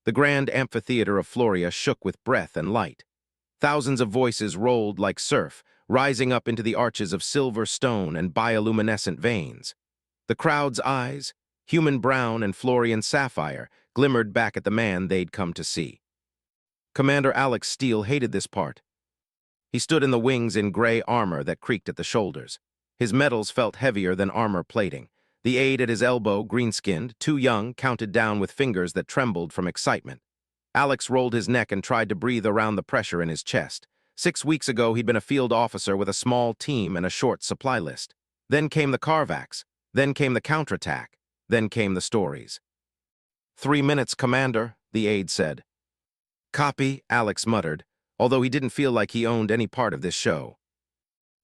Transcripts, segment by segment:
The grand amphitheater of Floria shook with breath and light. Thousands of voices rolled like surf, rising up into the arches of silver stone and bioluminescent veins. The crowd's eyes, human brown and Florian sapphire, glimmered back at the man they'd come to see. Commander Alex Steele hated this part. He stood in the wings in gray armor that creaked at the shoulders. His metals felt heavier than armor plating. The aide at his elbow, green-skinned, too young, counted down with fingers that trembled from excitement. Alex rolled his neck and tried to breathe around the pressure in his chest. 6 weeks ago, he'd been a field officer with a small team and a short supply list. Then came the Carvax. Then came the counterattack. Then came the stories. 3 minutes, Commander, the aide said. Copy, Alex muttered, although he didn't feel like he owned any part of this show.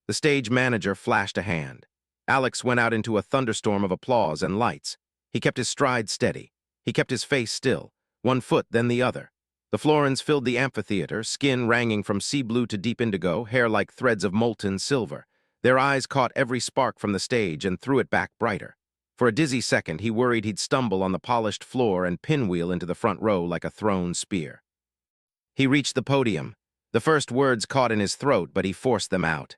The stage manager flashed a hand. Alex went out into a thunderstorm of applause and lights. He kept his stride steady. He kept his face still, one foot then the other. The Florins filled the amphitheater, skin ranging from sea blue to deep indigo, hair like threads of molten silver. Their eyes caught every spark from the stage and threw it back brighter. For a dizzy second, he worried he'd stumble on the polished floor and pinwheel into the front row like a thrown spear. He reached the podium. The first words caught in his throat, but he forced them out.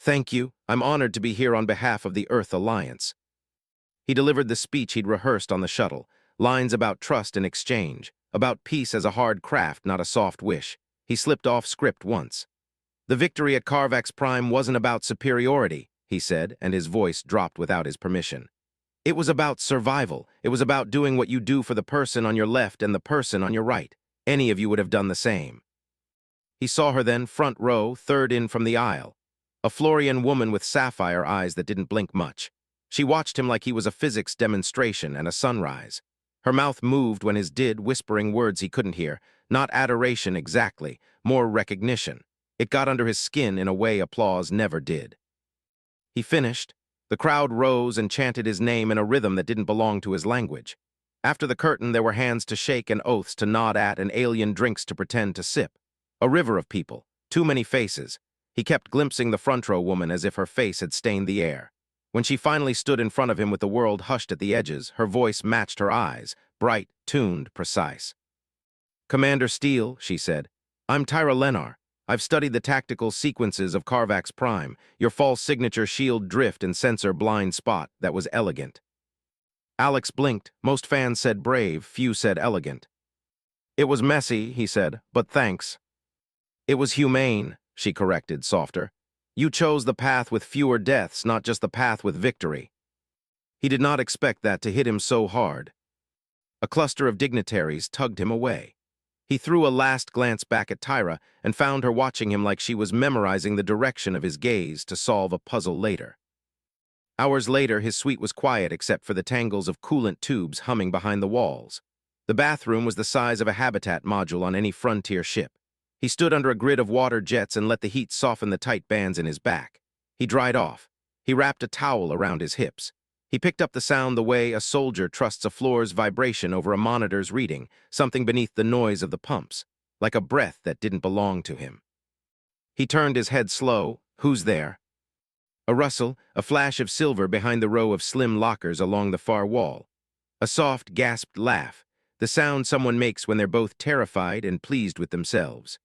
Thank you. I'm honored to be here on behalf of the Earth Alliance. He delivered the speech he'd rehearsed on the shuttle, lines about trust and exchange, about peace as a hard craft, not a soft wish. He slipped off script once. The victory at Carvax Prime wasn't about superiority, he said, and his voice dropped without his permission. It was about survival. It was about doing what you do for the person on your left and the person on your right. Any of you would have done the same. He saw her then, front row, third in from the aisle. A Florian woman with sapphire eyes that didn't blink much. She watched him like he was a physics demonstration and a sunrise. Her mouth moved when his did, whispering words he couldn't hear. Not adoration exactly, more recognition. It got under his skin in a way applause never did. He finished. The crowd rose and chanted his name in a rhythm that didn't belong to his language. After the curtain, there were hands to shake and oaths to nod at and alien drinks to pretend to sip. A river of people, too many faces. He kept glimpsing the front row woman as if her face had stained the air. When she finally stood in front of him with the world hushed at the edges, her voice matched her eyes, bright, tuned, precise. Commander Steele, she said, I'm Tyra Lenar. I've studied the tactical sequences of Carvax Prime, your false signature shield drift and sensor blind spot that was elegant. Alex blinked. Most fans said brave, few said elegant. It was messy, he said, but thanks. It was humane, she corrected, softer. You chose the path with fewer deaths, not just the path with victory. He did not expect that to hit him so hard. A cluster of dignitaries tugged him away. He threw a last glance back at Tyra and found her watching him like she was memorizing the direction of his gaze to solve a puzzle later. Hours later, his suite was quiet except for the tangles of coolant tubes humming behind the walls. The bathroom was the size of a habitat module on any frontier ship. He stood under a grid of water jets and let the heat soften the tight bands in his back. He dried off. He wrapped a towel around his hips. He picked up the sound the way a soldier trusts a floor's vibration over a monitor's reading, something beneath the noise of the pumps, like a breath that didn't belong to him. He turned his head slow. Who's there? A rustle, a flash of silver behind the row of slim lockers along the far wall. A soft, gasped laugh, the sound someone makes when they're both terrified and pleased with themselves.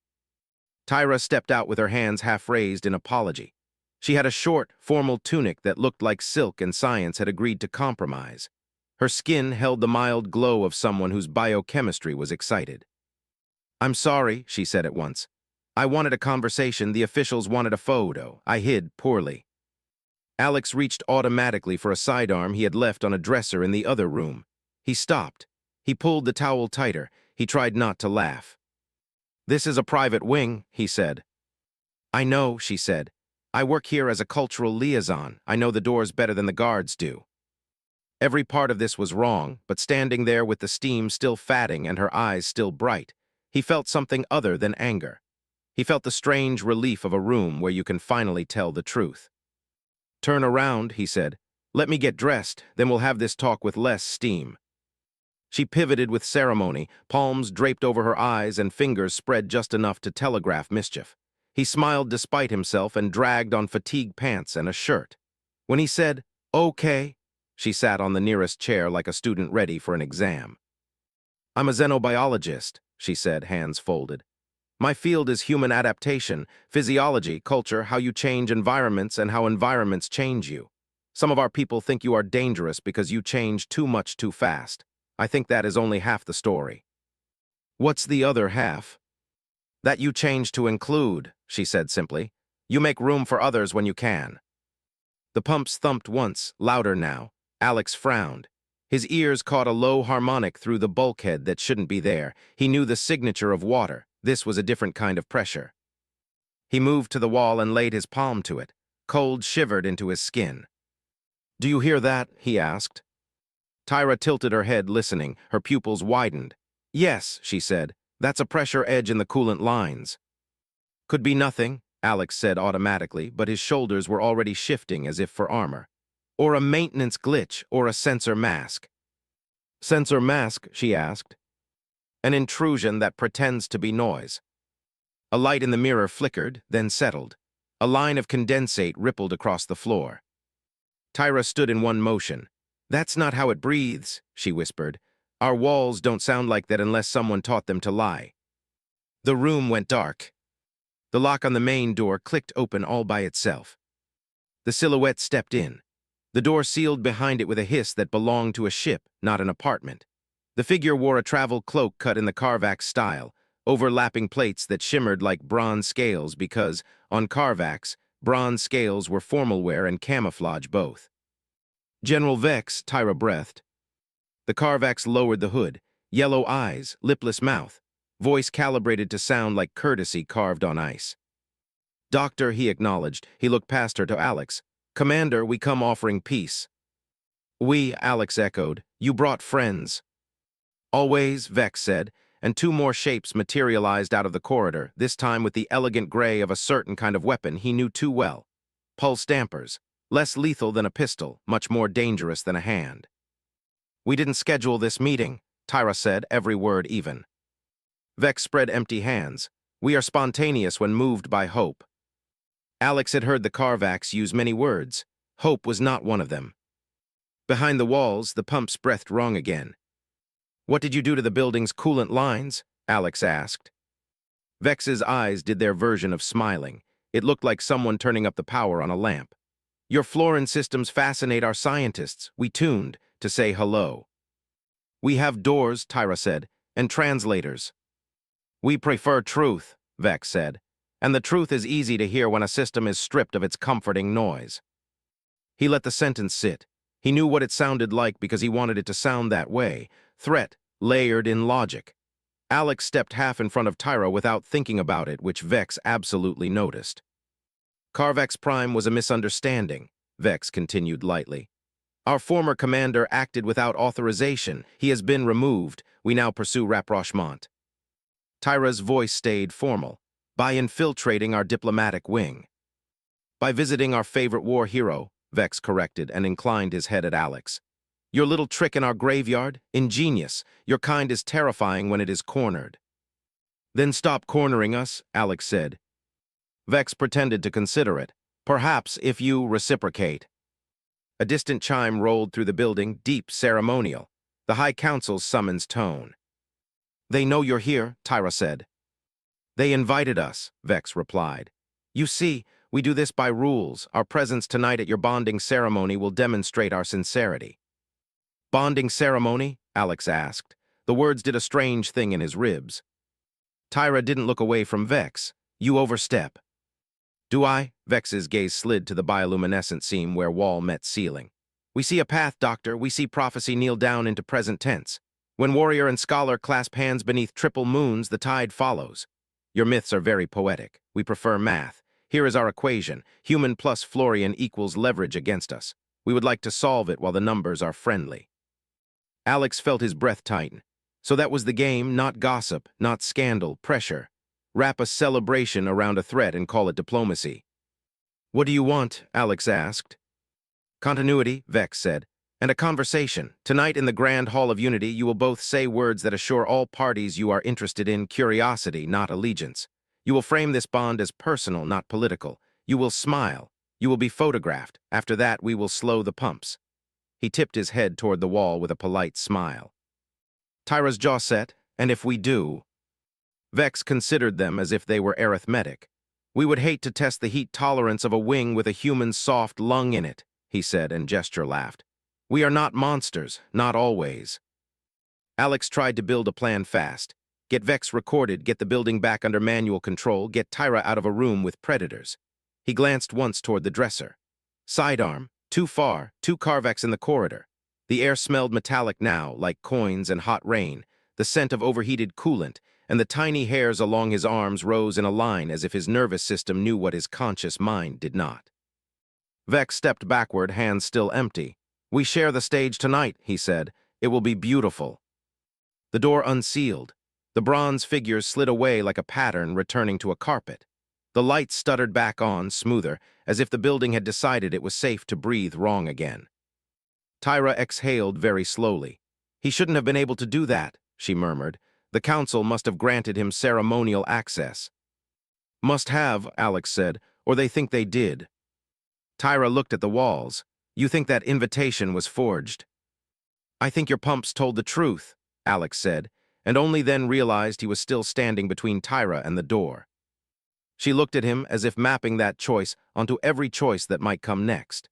Tyra stepped out with her hands half raised in apology. She had a short, formal tunic that looked like silk and science had agreed to compromise. Her skin held the mild glow of someone whose biochemistry was excited. I'm sorry, she said at once. I wanted a conversation, the officials wanted a photo. I hid poorly. Alex reached automatically for a sidearm he had left on a dresser in the other room. He stopped. He pulled the towel tighter. He tried not to laugh. This is a private wing, he said. I know, she said. I work here as a cultural liaison. I know the doors better than the guards do. Every part of this was wrong, but standing there with the steam still fatting and her eyes still bright, he felt something other than anger. He felt the strange relief of a room where you can finally tell the truth. Turn around, he said. Let me get dressed, then we'll have this talk with less steam. She pivoted with ceremony, palms draped over her eyes and fingers spread just enough to telegraph mischief. He smiled despite himself and dragged on fatigue pants and a shirt. When he said, okay, she sat on the nearest chair like a student ready for an exam. I'm a xenobiologist, she said, hands folded. My field is human adaptation, physiology, culture, how you change environments and how environments change you. Some of our people think you are dangerous because you change too much too fast. I think that is only half the story. What's the other half? That you change to include, she said simply. You make room for others when you can. The pumps thumped once, louder now. Alex frowned. His ears caught a low harmonic through the bulkhead that shouldn't be there. He knew the signature of water. This was a different kind of pressure. He moved to the wall and laid his palm to it. Cold shivered into his skin. Do you hear that? He asked. Tyra tilted her head, listening. Her pupils widened. Yes, she said. That's a pressure edge in the coolant lines. Could be nothing, Alex said automatically, but his shoulders were already shifting as if for armor. Or a maintenance glitch, or a sensor mask. Sensor mask, she asked. An intrusion that pretends to be noise. A light in the mirror flickered, then settled. A line of condensate rippled across the floor. Tyra stood in one motion. That's not how it breathes, she whispered. Our walls don't sound like that unless someone taught them to lie. The room went dark. The lock on the main door clicked open all by itself. The silhouette stepped in. The door sealed behind it with a hiss that belonged to a ship, not an apartment. The figure wore a travel cloak cut in the Carvax style, overlapping plates that shimmered like bronze scales because, on Carvax, bronze scales were formal wear and camouflage both. General Vex, Tyra breathed. The Carvax lowered the hood, yellow eyes, lipless mouth, voice calibrated to sound like courtesy carved on ice. Doctor, he acknowledged. He looked past her to Alex. Commander, we come offering peace. We, Alex echoed. You brought friends. Always, Vex said, and two more shapes materialized out of the corridor, this time with the elegant gray of a certain kind of weapon he knew too well. Pulse dampers, less lethal than a pistol, much more dangerous than a hand. We didn't schedule this meeting, Tyra said, every word even. Vex spread empty hands. We are spontaneous when moved by hope. Alex had heard the Carvax use many words. Hope was not one of them. Behind the walls, the pumps breathed wrong again. What did you do to the building's coolant lines? Alex asked. Vex's eyes did their version of smiling. It looked like someone turning up the power on a lamp. Your Florin systems fascinate our scientists. We tuned to say hello. We have doors, Tyra said, and translators. We prefer truth, Vex said, and the truth is easy to hear when a system is stripped of its comforting noise. He let the sentence sit. He knew what it sounded like because he wanted it to sound that way. Threat, layered in logic. Alex stepped half in front of Tyra without thinking about it, which Vex absolutely noticed. Carvax Prime was a misunderstanding, Vex continued lightly. Our former commander acted without authorization. He has been removed. We now pursue rapprochement. Tyra's voice stayed formal. By infiltrating our diplomatic wing. By visiting our favorite war hero, Vex corrected and inclined his head at Alex. Your little trick in our graveyard? Ingenious. Your kind is terrifying when it is cornered. Then stop cornering us, Alex said. Vex pretended to consider it. Perhaps if you reciprocate. A distant chime rolled through the building, deep, ceremonial. The High Council's summons tone. They know you're here, Tyra said. They invited us, Vex replied. You see, we do this by rules. Our presence tonight at your bonding ceremony will demonstrate our sincerity. Bonding ceremony? Alex asked. The words did a strange thing in his ribs. Tyra didn't look away from Vex. You overstep. Do I? Vex's gaze slid to the bioluminescent seam where wall met ceiling. We see a path, Doctor. We see prophecy kneel down into present tense. When warrior and scholar clasp hands beneath triple moons, the tide follows. Your myths are very poetic. We prefer math. Here is our equation. Human plus Florian equals leverage against us. We would like to solve it while the numbers are friendly. Alex felt his breath tighten. So that was the game, not gossip, not scandal, pressure. Wrap a celebration around a threat and call it diplomacy. What do you want? Alex asked. Continuity, Vex said, and a conversation. Tonight in the Grand Hall of Unity, you will both say words that assure all parties you are interested in curiosity, not allegiance. You will frame this bond as personal, not political. You will smile. You will be photographed. After that, we will slow the pumps. He tipped his head toward the wall with a polite smile. Tyra's jaw set, and if we do... Vex considered them as if they were arithmetic. We would hate to test the heat tolerance of a wing with a human soft lung in it, he said, and Gesture laughed. We are not monsters, not always. Alex tried to build a plan fast. Get Vex recorded, get the building back under manual control, get Tyra out of a room with predators. He glanced once toward the dresser. Sidearm, too far, 2 Carvex in the corridor. The air smelled metallic now, like coins and hot rain, the scent of overheated coolant, and the tiny hairs along his arms rose in a line as if his nervous system knew what his conscious mind did not. Vex stepped backward, hands still empty. We share the stage tonight, he said. It will be beautiful. The door unsealed. The bronze figures slid away like a pattern returning to a carpet. The lights stuttered back on, smoother, as if the building had decided it was safe to breathe wrong again. Tyra exhaled very slowly. He shouldn't have been able to do that, she murmured. The council must have granted him ceremonial access. Must have, Alex said, or they think they did. Tyra looked at the walls. You think that invitation was forged? I think your pumps told the truth, Alex said, and only then realized he was still standing between Tyra and the door. She looked at him as if mapping that choice onto every choice that might come next.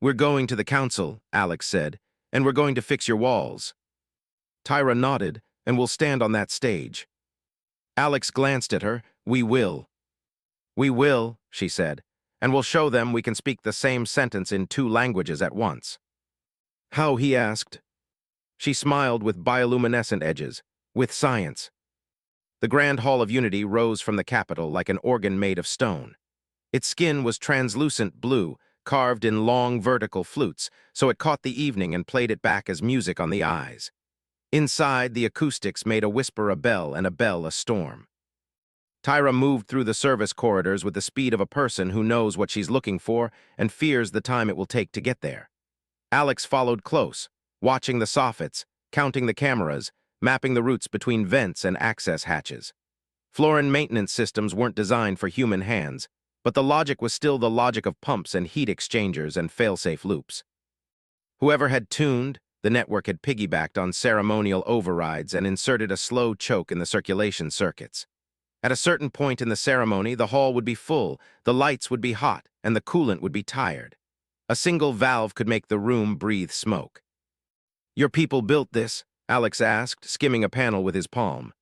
We're going to the council, Alex said, and we're going to fix your walls. Tyra nodded, and we'll stand on that stage. Alex glanced at her. We will. We will, she said, and we'll show them we can speak the same sentence in 2 languages at once. How, he asked. She smiled with bioluminescent edges. With science. The Grand Hall of Unity rose from the Capitol like an organ made of stone. Its skin was translucent blue, carved in long vertical flutes, so it caught the evening and played it back as music on the eyes. Inside, the acoustics made a whisper a bell and a bell a storm. Tyra moved through the service corridors with the speed of a person who knows what she's looking for and fears the time it will take to get there. Alex followed close, watching the soffits, counting the cameras, mapping the routes between vents and access hatches. Florin maintenance systems weren't designed for human hands, but the logic was still the logic of pumps and heat exchangers and fail-safe loops. Whoever had tuned, the network had piggybacked on ceremonial overrides and inserted a slow choke in the circulation circuits. At a certain point in the ceremony, the hall would be full, the lights would be hot, and the coolant would be tired. A single valve could make the room breathe smoke. Your people built this? Alex asked, skimming a panel with his palm.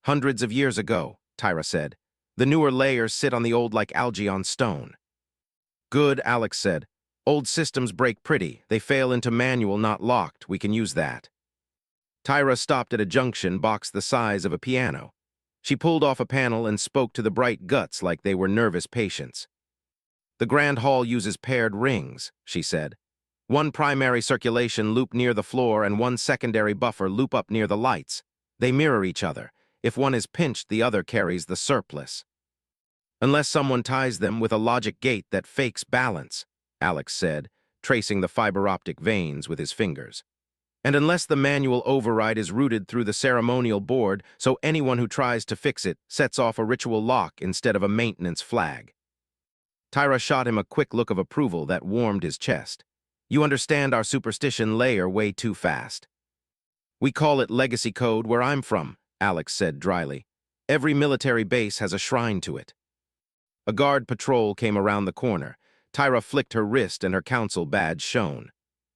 Hundreds of years ago, Tyra said. The newer layers sit on the old like algae on stone. Good, Alex said. Old systems break pretty. They fail into manual, not locked. We can use that. Tyra stopped at a junction box the size of a piano. She pulled off a panel and spoke to the bright guts like they were nervous patients. The Grand Hall uses paired rings, she said. 1 primary circulation loop near the floor and 1 secondary buffer loop up near the lights. They mirror each other. If one is pinched, the other carries the surplus. Unless someone ties them with a logic gate that fakes balance, Alex said, tracing the fiber optic veins with his fingers. And unless the manual override is routed through the ceremonial board, so anyone who tries to fix it sets off a ritual lock instead of a maintenance flag. Tyra shot him a quick look of approval that warmed his chest. You understand our superstition layer way too fast. We call it legacy code where I'm from, Alex said dryly. Every military base has a shrine to it. A guard patrol came around the corner. Tyra flicked her wrist and her council badge shone.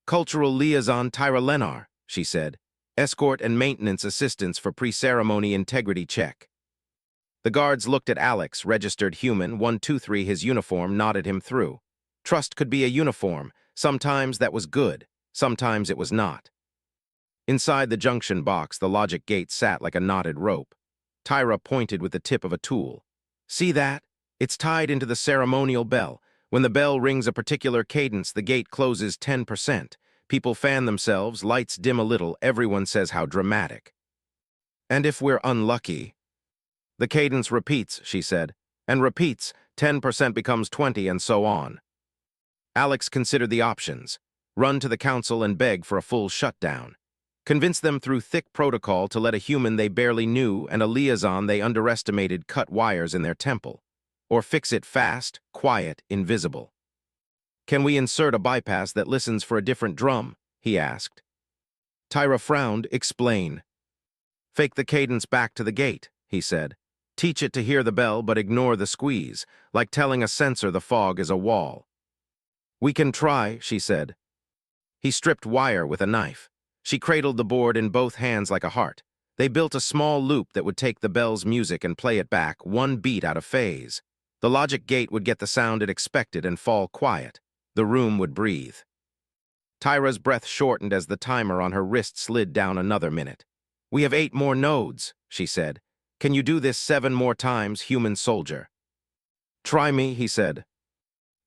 Cultural liaison Tyra Lenar, she said. Escort and maintenance assistance for pre-ceremony integrity check. The guards looked at Alex, registered human, 123 his uniform nodded him through. Trust could be a uniform. Sometimes that was good. Sometimes it was not. Inside the junction box, the logic gate sat like a knotted rope. Tyra pointed with the tip of a tool. See that? It's tied into the ceremonial bell. When the bell rings a particular cadence, the gate closes 10%. People fan themselves, lights dim a little, everyone says how dramatic. And if we're unlucky? The cadence repeats, she said, and repeats, 10% becomes 20 and so on. Alex considered the options. Run to the council and beg for a full shutdown. Convince them through thick protocol to let a human they barely knew and a liaison they underestimated cut wires in their temple. Or fix it fast, quiet, invisible. Can we insert a bypass that listens for a different drum? He asked. Tyra frowned. Explain. Fake the cadence back to the gate, he said. Teach it to hear the bell but ignore the squeeze, like telling a sensor the fog is a wall. We can try, she said. He stripped wire with a knife. She cradled the board in both hands like a heart. They built a small loop that would take the bell's music and play it back, one beat out of phase. The logic gate would get the sound it expected and fall quiet. The room would breathe. Tyra's breath shortened as the timer on her wrist slid down another minute. We have 8 more nodes, she said. Can you do this 7 more times, human soldier? Try me, he said.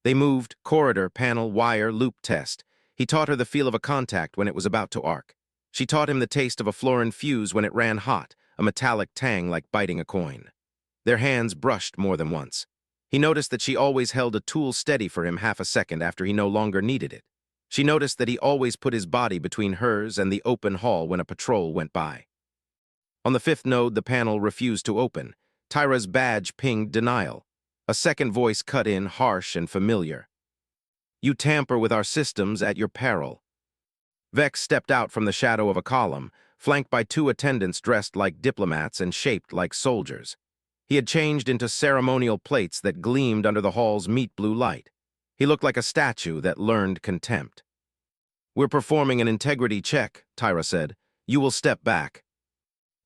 They moved, corridor, panel, wire, loop test. He taught her the feel of a contact when it was about to arc. She taught him the taste of a fluorine fuse when it ran hot, a metallic tang like biting a coin. Their hands brushed more than once. He noticed that she always held a tool steady for him half a second after he no longer needed it. She noticed that he always put his body between hers and the open hall when a patrol went by. On the 5th node, the panel refused to open. Tyra's badge pinged denial. A second voice cut in, harsh and familiar. You tamper with our systems at your peril. Vex stepped out from the shadow of a column, flanked by 2 attendants dressed like diplomats and shaped like soldiers. He had changed into ceremonial plates that gleamed under the hall's meat-blue light. He looked like a statue that learned contempt. We're performing an integrity check, Tyra said. You will step back.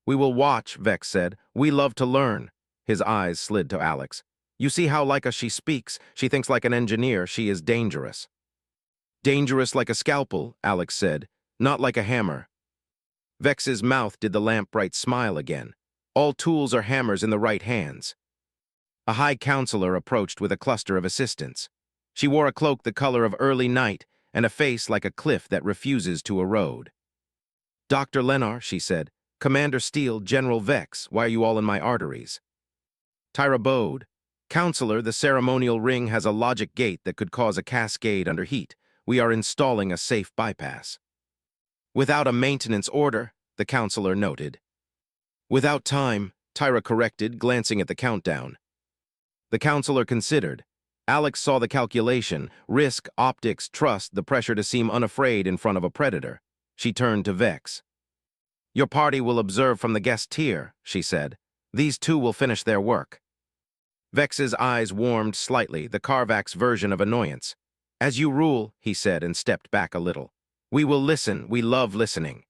We will watch, Vex said. We love to learn. His eyes slid to Alex. You see how like us she speaks? She thinks like an engineer. She is dangerous. Dangerous like a scalpel, Alex said, not like a hammer. Vex's mouth did the lamp-bright smile again. All tools are hammers in the right hands. A high counselor approached with a cluster of assistants. She wore a cloak the color of early night and a face like a cliff that refuses to erode. Dr. Lenar, she said, Commander Steele, General Vex, why are you all in my arteries? Tyra bowed. Counselor, the ceremonial ring has a logic gate that could cause a cascade under heat. We are installing a safe bypass. Without a maintenance order, the counselor noted. Without time, Tyra corrected, glancing at the countdown. The counselor considered. Alex saw the calculation, risk, optics, trust, the pressure to seem unafraid in front of a predator. She turned to Vex. Your party will observe from the guest tier, she said. These 2 will finish their work. Vex's eyes warmed slightly, the Carvax version of annoyance. As you rule, he said and stepped back a little. We will listen, we love listening.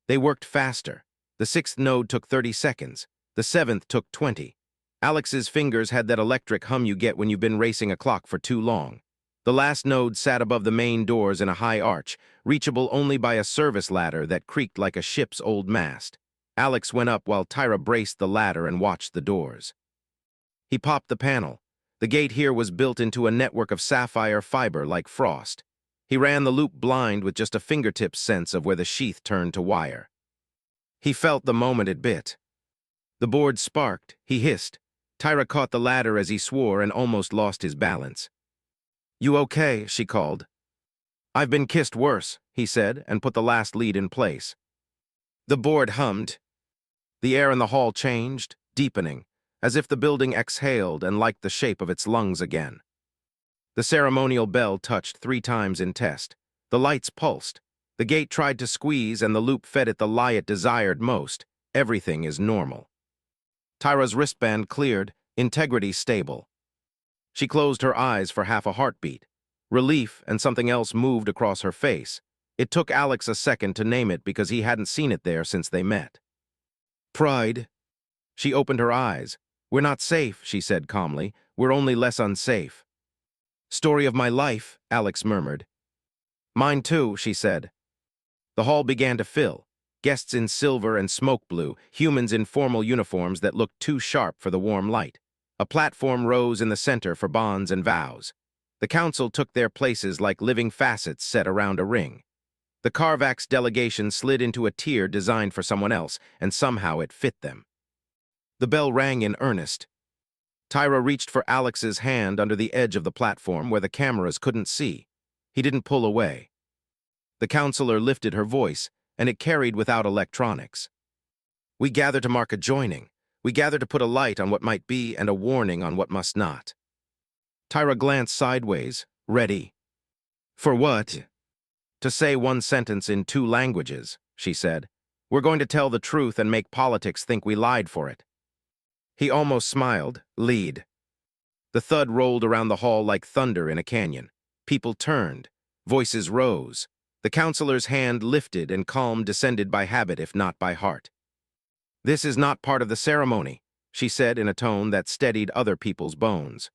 They worked faster. The 6th node took 30 seconds. The 7th took 20. Alex's fingers had that electric hum you get when you've been racing a clock for too long. The last node sat above the main doors in a high arch, reachable only by a service ladder that creaked like a ship's old mast. Alex went up while Tyra braced the ladder and watched the doors. He popped the panel. The gate here was built into a network of sapphire fiber like frost. He ran the loop blind with just a fingertip sense of where the sheath turned to wire. He felt the moment it bit. The board sparked. He hissed. Tyra caught the ladder as he swore and almost lost his balance. You okay? She called. I've been kissed worse, he said, and put the last lead in place. The board hummed. The air in the hall changed, deepening, as if the building exhaled and liked the shape of its lungs again. The ceremonial bell touched 3 times in test. The lights pulsed. The gate tried to squeeze and the loop fed it the lie it desired most. Everything is normal. Tyra's wristband cleared, integrity stable. She closed her eyes for half a heartbeat. Relief and something else moved across her face. It took Alex a second to name it because he hadn't seen it there since they met. Pride. She opened her eyes. We're not safe, she said calmly. We're only less unsafe. Story of my life, Alex murmured. Mine too, she said. The hall began to fill. Guests in silver and smoke blue, humans in formal uniforms that looked too sharp for the warm light. A platform rose in the center for bonds and vows. The council took their places like living facets set around a ring. The Carvax delegation slid into a tier designed for someone else, and somehow it fit them. The bell rang in earnest. Tyra reached for Alex's hand under the edge of the platform where the cameras couldn't see. He didn't pull away. The counselor lifted her voice, and it carried without electronics. We gather to mark a joining. We gather to put a light on what might be and a warning on what must not. Tyra glanced sideways, ready. For what? To say one sentence in 2 languages, she said. We're going to tell the truth and make politics think we lied for it. He almost smiled. Lead. The thud rolled around the hall like thunder in a canyon. People turned. Voices rose. The counselor's hand lifted and calm descended by habit if not by heart. This is not part of the ceremony, she said in a tone that steadied other people's bones.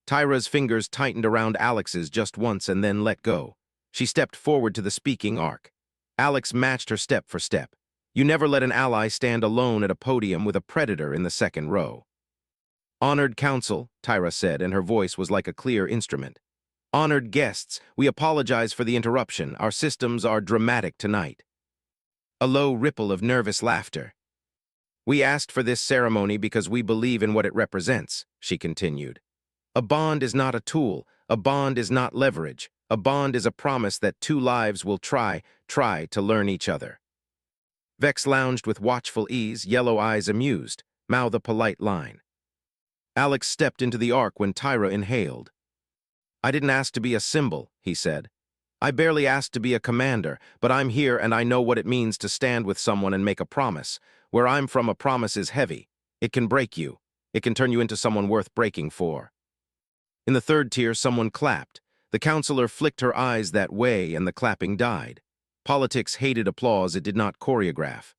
Tyra's fingers tightened around Alex's just once and then let go. She stepped forward to the speaking arc. Alex matched her step for step. You never let an ally stand alone at a podium with a predator in the second row. Honored council, Tyra said, and her voice was like a clear instrument. Honored guests, we apologize for the interruption. Our systems are dramatic tonight. A low ripple of nervous laughter. We asked for this ceremony because we believe in what it represents, she continued. A bond is not a tool. A bond is not leverage. A bond is a promise that 2 lives will try to learn each other. Vex lounged with watchful ease, yellow eyes amused, mouth a polite line. Alex stepped into the arc when Tyra inhaled. I didn't ask to be a symbol, he said. I barely asked to be a commander, but I'm here and I know what it means to stand with someone and make a promise. Where I'm from, a promise is heavy. It can break you. It can turn you into someone worth breaking for. In the third tier, someone clapped. The counselor flicked her eyes that way and the clapping died. Politics hated applause it did not choreograph.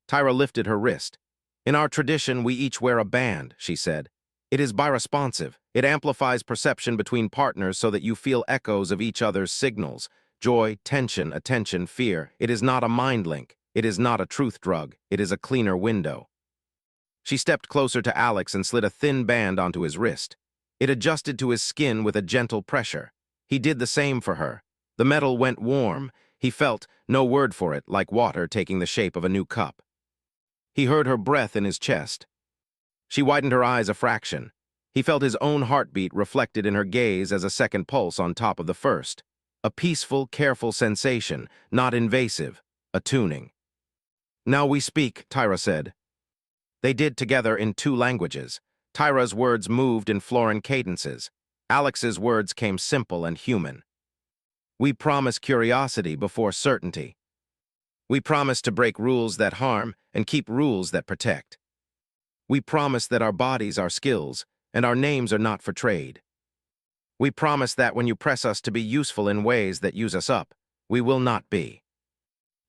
Tyra lifted her wrist. In our tradition, we each wear a band, she said. It is biresponsive. It amplifies perception between partners so that you feel echoes of each other's signals. Joy, tension, attention, fear. It is not a mind link. It is not a truth drug. It is a cleaner window. She stepped closer to Alex and slid a thin band onto his wrist. It adjusted to his skin with a gentle pressure. He did the same for her. The metal went warm. He felt, no word for it, like water taking the shape of a new cup. He heard her breath in his chest. She widened her eyes a fraction. He felt his own heartbeat reflected in her gaze as a second pulse on top of the first. A peaceful, careful sensation, not invasive, attuning. Now we speak, Tyra said. They did together in 2 languages. Tyra's words moved in florin cadences. Alex's words came simple and human. We promise curiosity before certainty. We promise to break rules that harm and keep rules that protect. We promise that our bodies are skills and our names are not for trade. We promise that when you press us to be useful in ways that use us up, we will not be.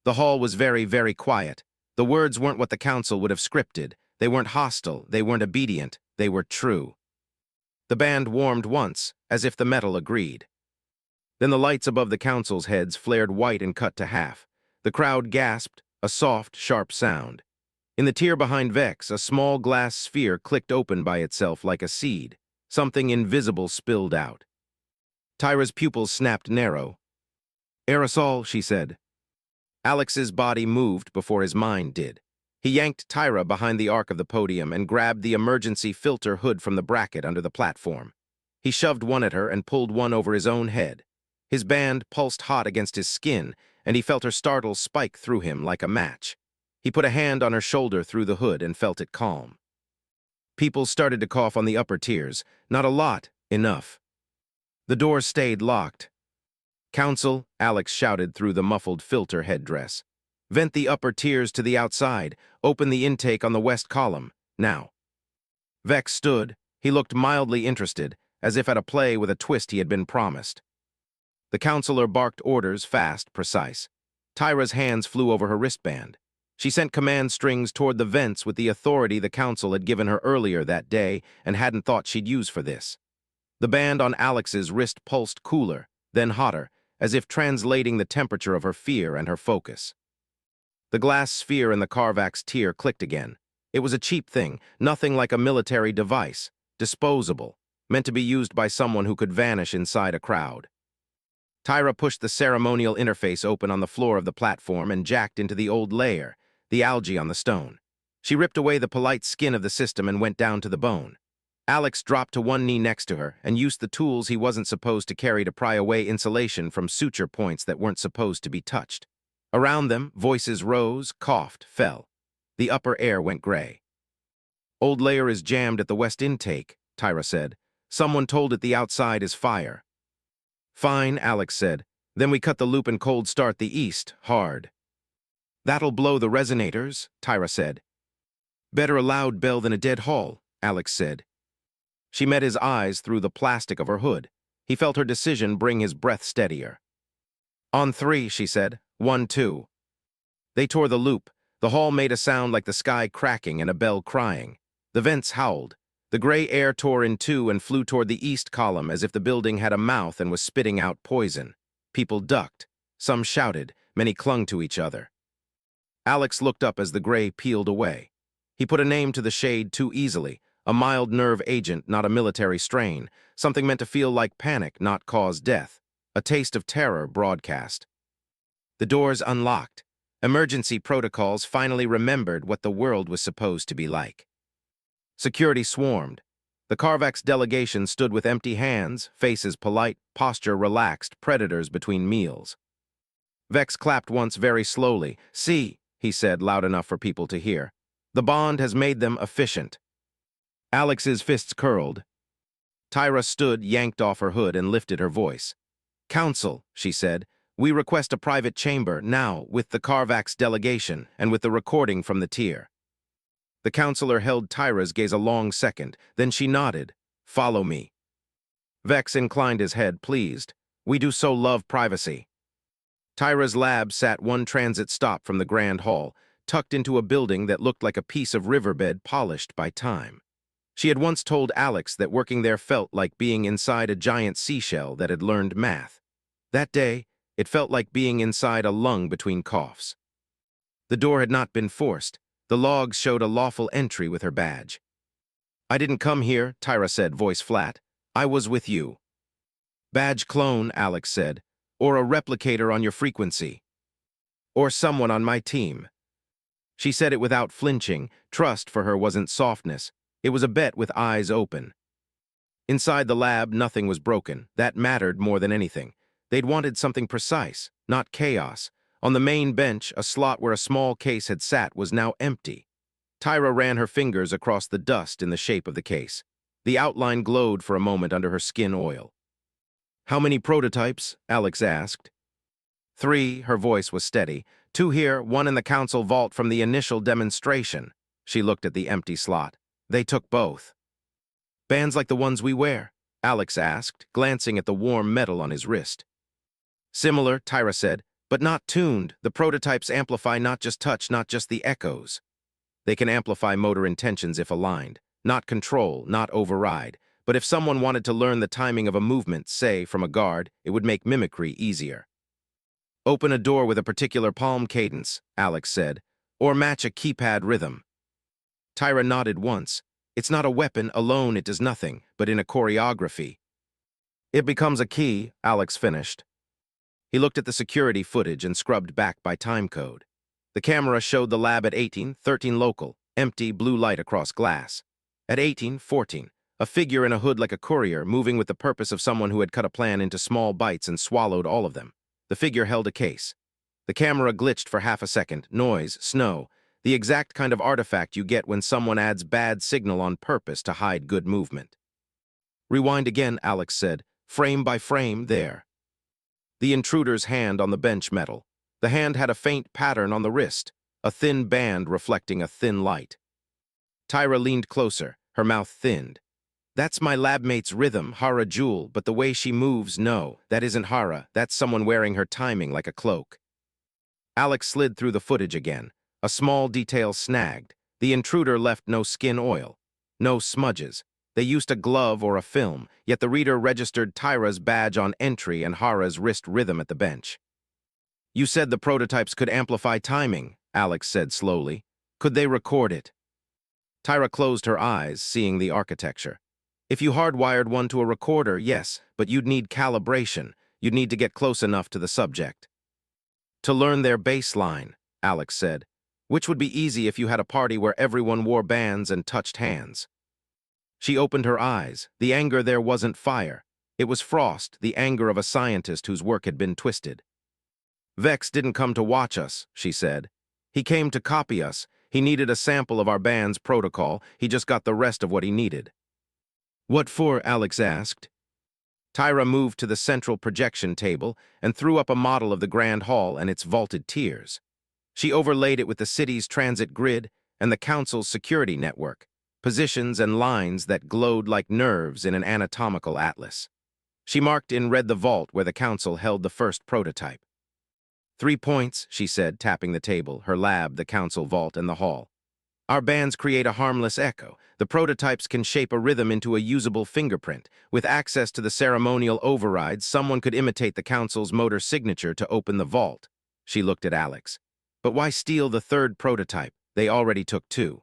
The hall was very, very quiet. The words weren't what the council would have scripted. They weren't hostile. They weren't obedient. They were true. The band warmed once, as if the metal agreed. Then the lights above the council's heads flared white and cut to half. The crowd gasped, a soft, sharp sound. In the tier behind Vex, a small glass sphere clicked open by itself like a seed. Something invisible spilled out. Tyra's pupils snapped narrow. Aerosol, she said. Alex's body moved before his mind did. He yanked Tyra behind the arc of the podium and grabbed the emergency filter hood from the bracket under the platform. He shoved one at her and pulled one over his own head. His band pulsed hot against his skin, and he felt her startle spike through him like a match. He put a hand on her shoulder through the hood and felt it calm. People started to cough on the upper tiers. Not a lot, enough. The door stayed locked. Council, Alex shouted through the muffled filter headdress. Vent the upper tiers to the outside. Open the intake on the west column. Now. Vex stood. He looked mildly interested, as if at a play with a twist he had been promised. The counselor barked orders, fast, precise. Tyra's hands flew over her wristband. She sent command strings toward the vents with the authority the council had given her earlier that day and hadn't thought she'd use for this. The band on Alex's wrist pulsed cooler, then hotter, as if translating the temperature of her fear and her focus. The glass sphere in the Carvax tier clicked again. It was a cheap thing, nothing like a military device, disposable, meant to be used by someone who could vanish inside a crowd. Tyra pushed the ceremonial interface open on the floor of the platform and jacked into the old layer, the algae on the stone. She ripped away the polite skin of the system and went down to the bone. Alex dropped to one knee next to her and used the tools he wasn't supposed to carry to pry away insulation from suture points that weren't supposed to be touched. Around them, voices rose, coughed, fell. The upper air went gray. Old layer is jammed at the west intake, Tyra said. Someone told it the outside is fire. Fine, Alex said. Then we cut the loop and cold start the east, hard. That'll blow the resonators, Tyra said. Better a loud bell than a dead hall, Alex said. She met his eyes through the plastic of her hood. He felt her decision bring his breath steadier. On three, she said. 1, 2. They tore the loop. The hall made a sound like the sky cracking and a bell crying. The vents howled. The gray air tore in two and flew toward the east column as if the building had a mouth and was spitting out poison. People ducked. Some shouted. Many clung to each other. Alex looked up as the gray peeled away. He put a name to the shade too easily, a mild nerve agent, not a military strain, something meant to feel like panic, not cause death, a taste of terror broadcast. The doors unlocked. Emergency protocols finally remembered what the world was supposed to be like. Security swarmed. The Carvax delegation stood with empty hands, faces polite, posture relaxed, predators between meals. Vex clapped once very slowly. "See," he said loud enough for people to hear. "The bond has made them efficient." Alex's fists curled. Tyra stood, yanked off her hood, and lifted her voice. "Council," she said, "we request a private chamber, now, with the Carvax delegation, and with the recording from the tier." The counselor held Tyra's gaze a long second, then she nodded. "Follow me." Vex inclined his head, pleased. "We do so love privacy." Tyra's lab sat one transit stop from the grand hall, tucked into a building that looked like a piece of riverbed polished by time. She had once told Alex that working there felt like being inside a giant seashell that had learned math. That day, it felt like being inside a lung between coughs. The door had not been forced. The logs showed a lawful entry with her badge. "I didn't come here," Tyra said, voice flat. "I was with you." "Badge clone," Alex said, "or a replicator on your frequency. Or someone on my team." She said it without flinching. Trust for her wasn't softness. It was a bet with eyes open. Inside the lab, nothing was broken. That mattered more than anything. They'd wanted something precise, not chaos. On the main bench, a slot where a small case had sat was now empty. Tyra ran her fingers across the dust in the shape of the case. The outline glowed for a moment under her skin oil. "How many prototypes?" Alex asked. 3, her voice was steady. 2 here, 1 in the council vault from the initial demonstration. She looked at the empty slot. They took both. "Bands like the ones we wear?" Alex asked, glancing at the warm metal on his wrist. "Similar," Tyra said, "but not tuned. The prototypes amplify not just touch, not just the echoes. They can amplify motor intentions if aligned. Not control, not override. But if someone wanted to learn the timing of a movement, say, from a guard, it would make mimicry easier. Open a door with a particular palm cadence," Alex said, "or match a keypad rhythm." Tyra nodded once. "It's not a weapon, alone it does nothing, but in a choreography." "It becomes a key," Alex finished. He looked at the security footage and scrubbed back by timecode. The camera showed the lab at 18, 13 local, empty blue light across glass. At 18, 14, a figure in a hood like a courier, moving with the purpose of someone who had cut a plan into small bites and swallowed all of them. The figure held a case. The camera glitched for half a second. Noise, snow, the exact kind of artifact you get when someone adds bad signal on purpose to hide good movement. "Rewind again," Alex said, "frame by frame, there." The intruder's hand on the bench metal. The hand had a faint pattern on the wrist, a thin band reflecting a thin light. Tyra leaned closer, her mouth thinned. "That's my labmate's rhythm, Hara Jewel, but the way she moves, no, that isn't Hara, that's someone wearing her timing like a cloak." Alex slid through the footage again. A small detail snagged. The intruder left no skin oil, no smudges. They used a glove or a film, yet the reader registered Tyra's badge on entry and Hara's wrist rhythm at the bench. "You said the prototypes could amplify timing," Alex said slowly. "Could they record it?" Tyra closed her eyes, seeing the architecture. "If you hardwired one to a recorder, yes, but you'd need calibration. You'd need to get close enough to the subject. To learn their baseline," Alex said, "which would be easy if you had a party where everyone wore bands and touched hands." She opened her eyes. The anger there wasn't fire. It was frost, the anger of a scientist whose work had been twisted. "Vex didn't come to watch us," she said. "He came to copy us. He needed a sample of our band's protocol. He just got the rest of what he needed." "What for?" Alex asked. Tyra moved to the central projection table and threw up a model of the Grand Hall and its vaulted tiers. She overlaid it with the city's transit grid and the council's security network, positions and lines that glowed like nerves in an anatomical atlas. She marked in red the vault where the council held the first prototype. 3 points, she said, tapping the table, her lab, the council vault, and the hall. Our bands create a harmless echo. The prototypes can shape a rhythm into a usable fingerprint. With access to the ceremonial overrides, someone could imitate the council's motor signature to open the vault. She looked at Alex. But why steal the third prototype? They already took 2.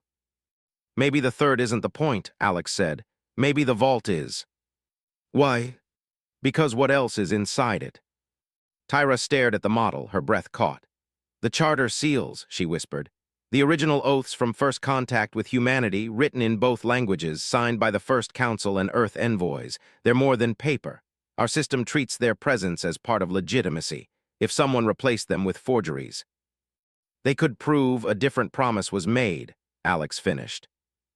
Maybe the third isn't the point, Alex said. Maybe the vault is. Why? Because what else is inside it? Tyra stared at the model, her breath caught. The charter seals, she whispered. The original oaths from first contact with humanity, written in both languages, signed by the First Council and Earth envoys. They're more than paper. Our system treats their presence as part of legitimacy, if someone replaced them with forgeries. They could prove a different promise was made, Alex finished.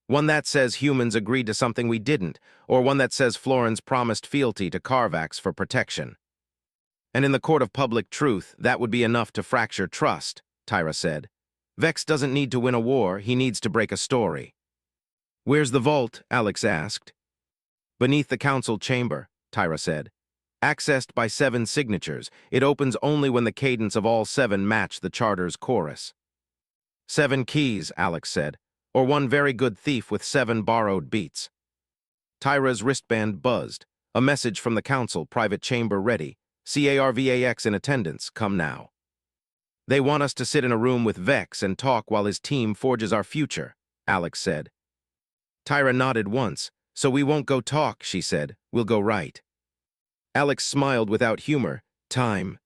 One that says humans agreed to something we didn't, or one that says Florence promised fealty to Carvax for protection. And in the court of public truth, that would be enough to fracture trust, Tyra said. Vex doesn't need to win a war, he needs to break a story. Where's the vault? Alex asked. Beneath the council chamber, Tyra said. Accessed by 7 signatures, it opens only when the cadence of all 7 match the charter's chorus. 7 keys, Alex said, or one very good thief with 7 borrowed beats. Tyra's wristband buzzed. A message from the council, private chamber ready. Carvax in attendance, come now. They want us to sit in a room with Vex and talk while his team forges our future, Alex said. Tyra nodded once. So we won't go talk, she said. We'll go right. Alex smiled without humor. Time.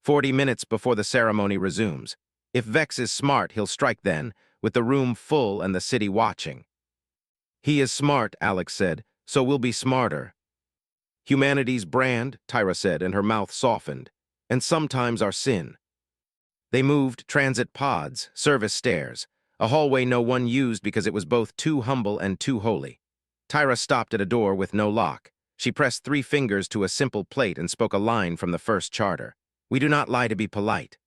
40 minutes before the ceremony resumes. If Vex is smart, he'll strike then, with the room full and the city watching. He is smart, Alex said, so we'll be smarter. Humanity's brand, Tyra said, and her mouth softened, and sometimes our sin. They moved transit pods, service stairs, a hallway no one used because it was both too humble and too holy. Tyra stopped at a door with no lock. She pressed 3 fingers to a simple plate and spoke a line from the first charter. We do not lie to be polite.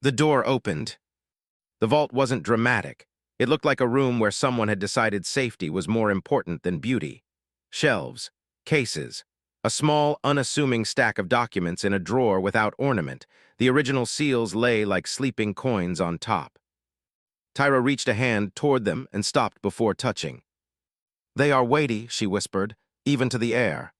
The door opened. The vault wasn't dramatic. It looked like a room where someone had decided safety was more important than beauty. Shelves, cases, a small, unassuming stack of documents in a drawer without ornament. The original seals lay like sleeping coins on top. Tyra reached a hand toward them and stopped before touching. They are weighty, she whispered, even to the air.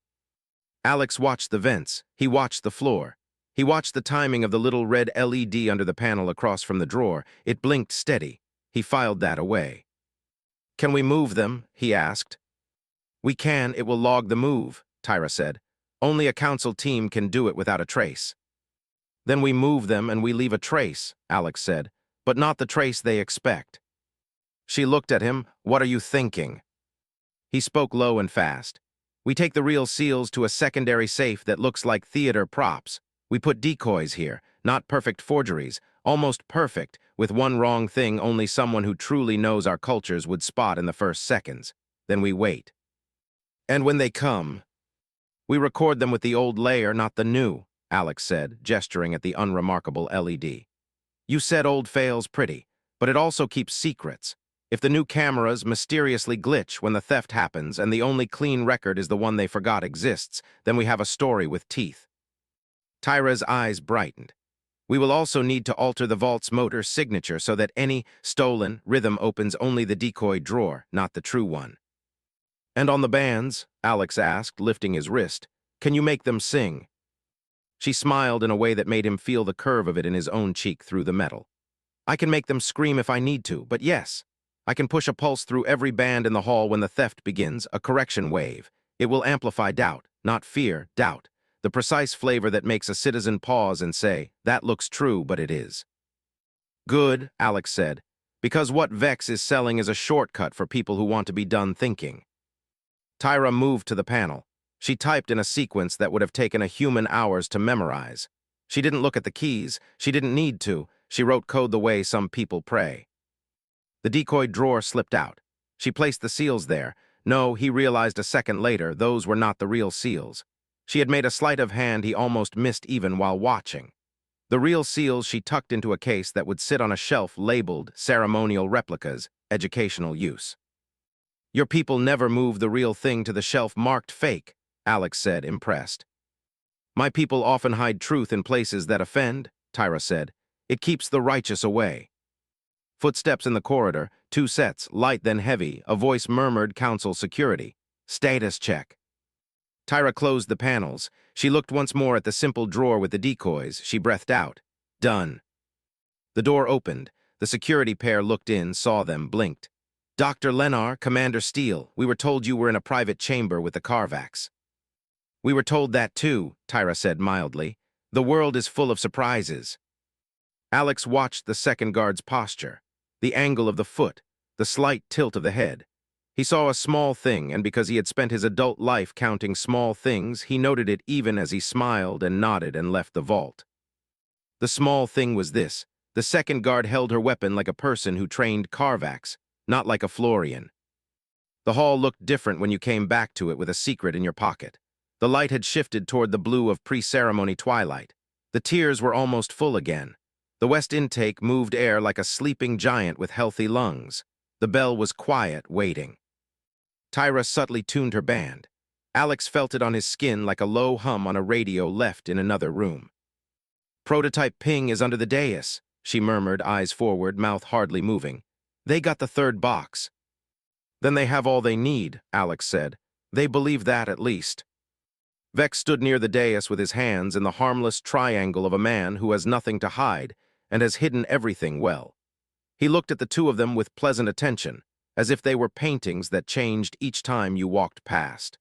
Alex watched the vents. He watched the floor. He watched the timing of the little red LED under the panel across from the drawer. It blinked steady. He filed that away. Can we move them? He asked. We can. It will log the move, Tyra said. Only a council team can do it without a trace. Then we move them and we leave a trace, Alex said, but not the trace they expect. She looked at him. What are you thinking? He spoke low and fast. We take the real seals to a secondary safe that looks like theater props. We put decoys here, not perfect forgeries, almost perfect, with one wrong thing only someone who truly knows our cultures would spot in the first seconds. Then we wait. And when they come, we record them with the old layer, not the new, Alex said, gesturing at the unremarkable LED. You said old fails pretty, but it also keeps secrets. If the new cameras mysteriously glitch when the theft happens and the only clean record is the one they forgot exists, then we have a story with teeth. Tyra's eyes brightened. We will also need to alter the vault's motor signature so that any stolen rhythm opens only the decoy drawer, not the true one. And on the bands, Alex asked, lifting his wrist, can you make them sing? She smiled in a way that made him feel the curve of it in his own cheek through the metal. I can make them scream if I need to, but yes, I can push a pulse through every band in the hall when the theft begins, a correction wave. It will amplify doubt, not fear, doubt. The precise flavor that makes a citizen pause and say, that looks true, but it is. Good, Alex said, because what Vex is selling is a shortcut for people who want to be done thinking. Tyra moved to the panel. She typed in a sequence that would have taken a human hours to memorize. She didn't look at the keys. She didn't need to. She wrote code the way some people pray. The decoy drawer slipped out. She placed the seals there, No, he realized a second later, those were not the real seals. She had made a sleight of hand he almost missed even while watching. The real seals she tucked into a case that would sit on a shelf labeled ceremonial replicas, educational use. Your people never move the real thing to the shelf marked fake, Alex said, impressed. My people often hide truth in places that offend, Tyra said. It keeps the righteous away. Footsteps in the corridor, 2 sets, light then heavy, a voice murmured council security. Status check. Tyra closed the panels. She looked once more at the simple drawer with the decoys. She breathed out. Done. The door opened. The security pair looked in, saw them, blinked. Dr. Lenar, Commander Steele, we were told you were in a private chamber with the Carvax. We were told that too, Tyra said mildly. The world is full of surprises. Alex watched the second guard's posture, the angle of the foot, the slight tilt of the head. He saw a small thing, and because he had spent his adult life counting small things, he noted it even as he smiled and nodded and left the vault. The small thing was this. The second guard held her weapon like a person who trained Carvax, not like a Florian. The hall looked different when you came back to it with a secret in your pocket. The light had shifted toward the blue of pre-ceremony twilight. The tiers were almost full again. The west intake moved air like a sleeping giant with healthy lungs. The bell was quiet, waiting. Tyra subtly tuned her band. Alex felt it on his skin like a low hum on a radio left in another room. Prototype ping is under the dais, she murmured, eyes forward, mouth hardly moving. They got the third box. Then they have all they need, Alex said. They believe that at least. Vex stood near the dais with his hands in the harmless triangle of a man who has nothing to hide and has hidden everything well. He looked at the two of them with pleasant attention, as if they were paintings that changed each time you walked past.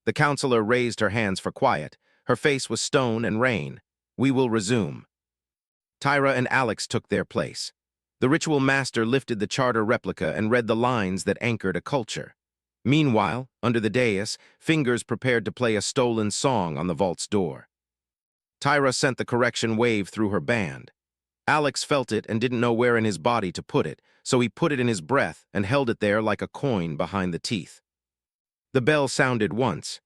The counselor raised her hands for quiet. Her face was stone and rain. We will resume. Tyra and Alex took their place. The ritual master lifted the charter replica and read the lines that anchored a culture. Meanwhile, under the dais, fingers prepared to play a stolen song on the vault's door. Tyra sent the correction wave through her band. Alex felt it and didn't know where in his body to put it, so he put it in his breath and held it there like a coin behind the teeth. The bell sounded once.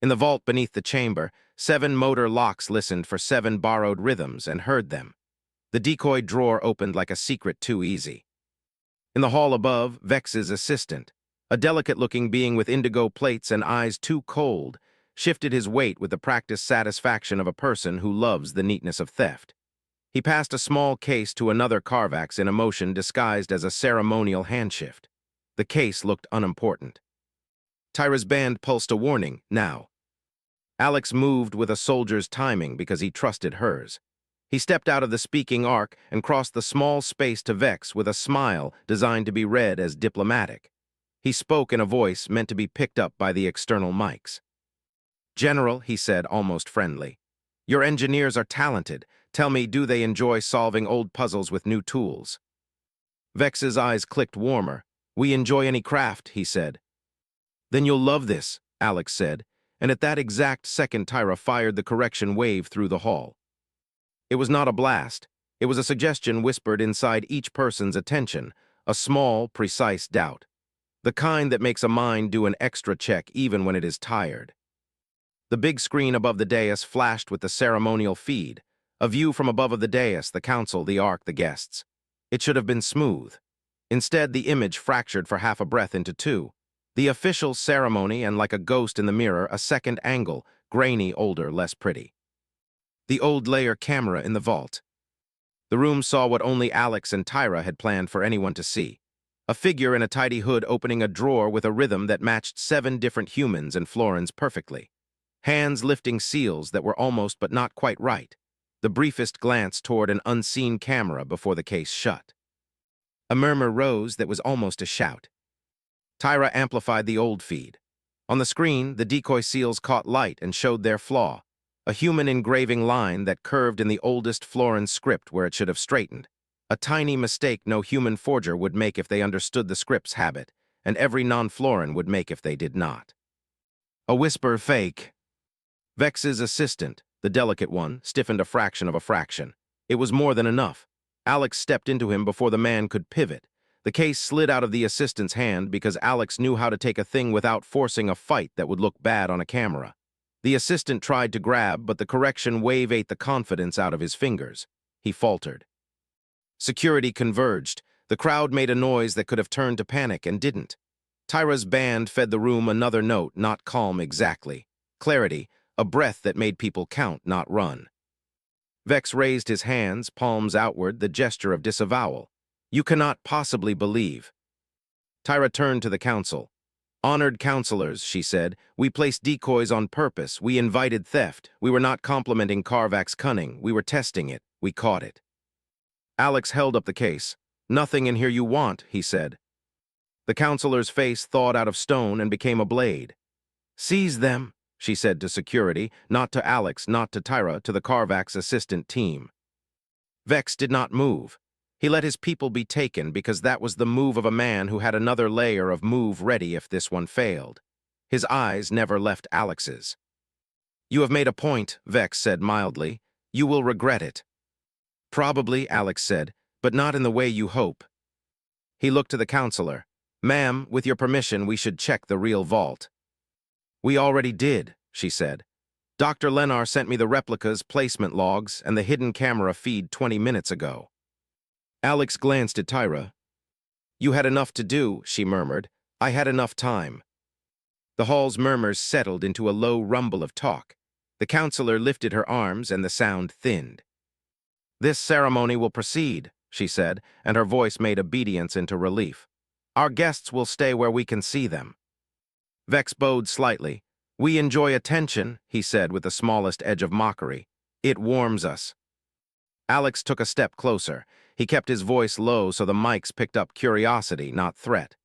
In the vault beneath the chamber, 7 motor locks listened for 7 borrowed rhythms and heard them. The decoy drawer opened like a secret too easy. In the hall above, Vex's assistant, a delicate-looking being with indigo plates and eyes too cold, shifted his weight with the practiced satisfaction of a person who loves the neatness of theft. He passed a small case to another Carvax in a motion disguised as a ceremonial handshift. The case looked unimportant. Tyra's band pulsed a warning, now. Alex moved with a soldier's timing because he trusted hers. He stepped out of the speaking arc and crossed the small space to Vex with a smile designed to be read as diplomatic. He spoke in a voice meant to be picked up by the external mics. General, he said, almost friendly. Your engineers are talented. Tell me, do they enjoy solving old puzzles with new tools? Vex's eyes clicked warmer. We enjoy any craft, he said. Then you'll love this, Alex said, and at that exact second Tyra fired the correction wave through the hall. It was not a blast. It was a suggestion whispered inside each person's attention, a small, precise doubt. The kind that makes a mind do an extra check even when it is tired. The big screen above the dais flashed with the ceremonial feed, a view from above of the dais, the council, the ark, the guests. It should have been smooth. Instead, the image fractured for half a breath into 2. The official ceremony and, like a ghost in the mirror, a second angle, grainy, older, less pretty. The old layer camera in the vault. The room saw what only Alex and Tyra had planned for anyone to see. A figure in a tidy hood opening a drawer with a rhythm that matched 7 different humans and Florins perfectly. Hands lifting seals that were almost but not quite right. The briefest glance toward an unseen camera before the case shut. A murmur rose that was almost a shout. Tyra amplified the old feed. On the screen, the decoy seals caught light and showed their flaw, a human engraving line that curved in the oldest Florin script where it should have straightened. A tiny mistake no human forger would make if they understood the script's habit, and every non-Florin would make if they did not. A whisper fake. Vex's assistant, the delicate one, stiffened a fraction of a fraction. It was more than enough. Alex stepped into him before the man could pivot. The case slid out of the assistant's hand because Alex knew how to take a thing without forcing a fight that would look bad on a camera. The assistant tried to grab, but the correction wave ate the confidence out of his fingers. He faltered. Security converged. The crowd made a noise that could have turned to panic and didn't. Tyra's band fed the room another note, not calm exactly. Clarity, a breath that made people count, not run. Vex raised his hands, palms outward, the gesture of disavowal. You cannot possibly believe. Tyra turned to the council. Honored counselors, she said, we placed decoys on purpose. We invited theft. We were not complimenting Karvak's cunning. We were testing it. We caught it. Alex held up the case. Nothing in here you want, he said. The counselor's face thawed out of stone and became a blade. Seize them, she said to security, not to Alex, not to Tyra, to the Karvak's assistant team. Vex did not move. He let his people be taken because that was the move of a man who had another layer of move ready if this one failed. His eyes never left Alex's. You have made a point, Vex said mildly. You will regret it. Probably, Alex said, but not in the way you hope. He looked to the counselor. Ma'am, with your permission, we should check the real vault. We already did, she said. Dr. Lenar sent me the replica's placement logs and the hidden camera feed 20 minutes ago. Alex glanced at Tyra. You had enough to do, she murmured. I had enough time. The hall's murmurs settled into a low rumble of talk. The counselor lifted her arms and the sound thinned. This ceremony will proceed, she said, and her voice made obedience into relief. Our guests will stay where we can see them. Vex bowed slightly. We enjoy attention, he said with the smallest edge of mockery. It warms us. Alex took a step closer. He kept his voice low so the mics picked up curiosity, not threat.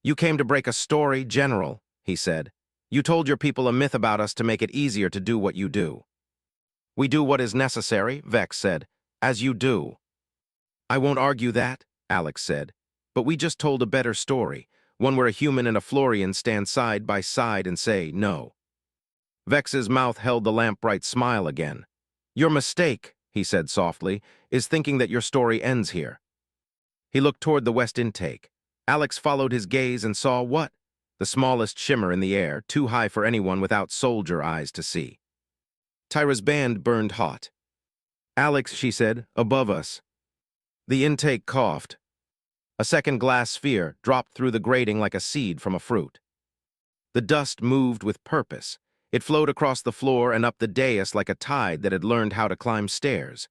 You came to break a story, General, he said. You told your people a myth about us to make it easier to do what you do. We do what is necessary, Vex said. As you do. I won't argue that, Alex said. But we just told a better story, one where a human and a Florian stand side by side and say no. Vex's mouth held the lamp-bright smile again. Your mistake, he said softly, is thinking that your story ends here. He looked toward the west intake. Alex followed his gaze and saw what? The smallest shimmer in the air, too high for anyone without soldier eyes to see. Tyra's band burned hot. Alex, she said, above us. The intake coughed. A second glass sphere dropped through the grating like a seed from a fruit. The dust moved with purpose. It flowed across the floor and up the dais like a tide that had learned how to climb stairs.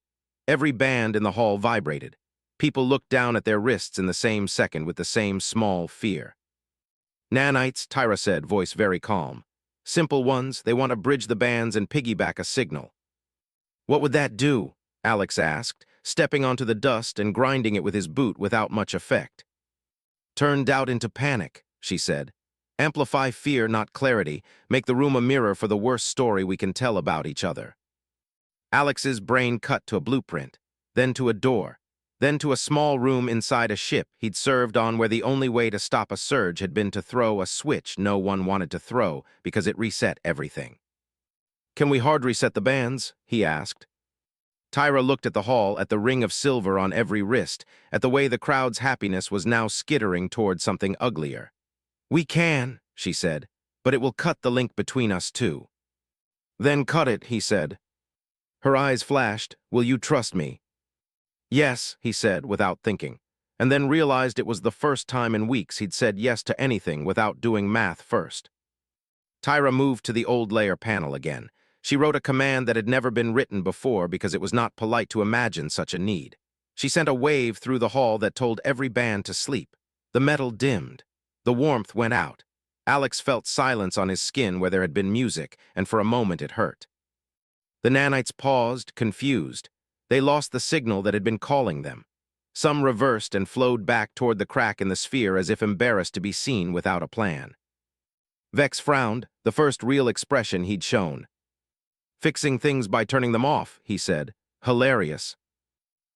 Every band in the hall vibrated. People looked down at their wrists in the same second with the same small fear. Nanites, Tyra said, voice very calm. Simple ones, they want to bridge the bands and piggyback a signal. What would that do? Alex asked, stepping onto the dust and grinding it with his boot without much effect. Turn doubt into panic, she said. Amplify fear, not clarity. Make the room a mirror for the worst story we can tell about each other. Alex's brain cut to a blueprint, then to a door, then to a small room inside a ship he'd served on where the only way to stop a surge had been to throw a switch no one wanted to throw because it reset everything. Can we hard reset the bands? He asked. Tyra looked at the hall, at the ring of silver on every wrist, at the way the crowd's happiness was now skittering toward something uglier. We can, she said, but it will cut the link between us too. Then cut it, he said. Her eyes flashed. Will you trust me? Yes, he said, without thinking, and then realized it was the first time in weeks he'd said yes to anything without doing math first. Tyra moved to the old layer panel again. She wrote a command that had never been written before because it was not polite to imagine such a need. She sent a wave through the hall that told every band to sleep. The metal dimmed. The warmth went out. Alex felt silence on his skin where there had been music, and for a moment it hurt. The nanites paused, confused. They lost the signal that had been calling them. Some reversed and flowed back toward the crack in the sphere as if embarrassed to be seen without a plan. Vex frowned, the first real expression he'd shown. Fixing things by turning them off, he said. Hilarious.